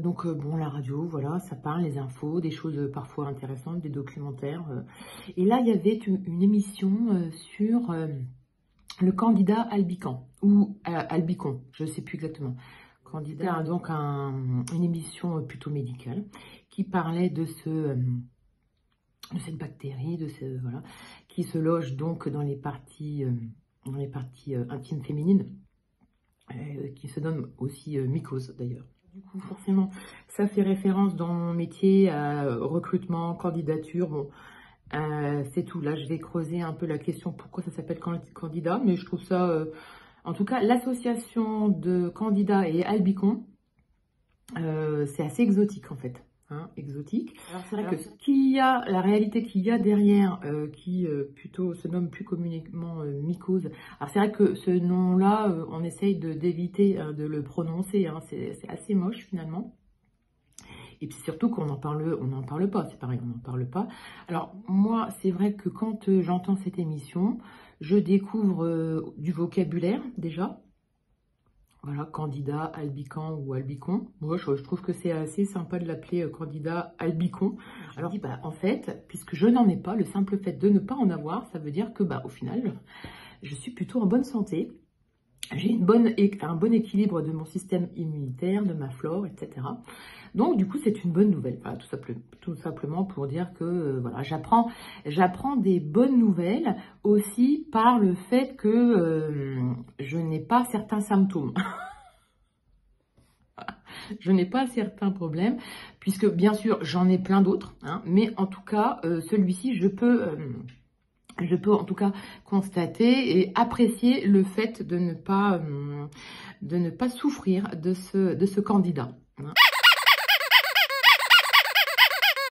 Donc, bon, la radio, voilà, ça parle, les infos, des choses parfois intéressantes, des documentaires. Et là, il y avait une émission sur le candidat Albican, ou Albicon, je ne sais plus exactement. Candidat, donc une émission plutôt médicale, qui parlait de cette bactérie, voilà, qui se loge donc dans les parties intimes féminines, qui se nomme aussi mycose d'ailleurs. Du coup, forcément, ça fait référence dans mon métier à recrutement, candidature. Bon, c'est tout. Là, je vais creuser un peu la question pourquoi ça s'appelle candidat, mais je trouve ça, en tout cas, l'association de candidat et albicon, c'est assez exotique en fait. Hein, exotique. Alors c'est vrai que la réalité qu'il y a derrière, qui plutôt se nomme plus communément mycose. Alors c'est vrai que ce nom-là, on essaye d'éviter de le prononcer. Hein, c'est assez moche finalement. Et puis surtout qu'on n'en parle pas. C'est pareil, on n'en parle pas. Alors moi, c'est vrai que quand j'entends cette émission, je découvre du vocabulaire déjà. Voilà, candidat, albican ou albicon. Moi, je trouve que c'est assez sympa de l'appeler candidat albicon. Alors, bah, en fait, puisque je n'en ai pas, le simple fait de ne pas en avoir, ça veut dire que, bah, au final, je suis plutôt en bonne santé. J'ai un bon équilibre de mon système immunitaire, de ma flore, etc. Donc, du coup, c'est une bonne nouvelle. Voilà, tout simplement pour dire que voilà, j'apprends des bonnes nouvelles aussi par le fait que je n'ai pas certains symptômes. Je n'ai pas certains problèmes, puisque bien sûr, j'en ai plein d'autres. Hein, mais en tout cas, celui-ci, je peux en tout cas constater et apprécier le fait de ne pas souffrir de ce candidat. Hein.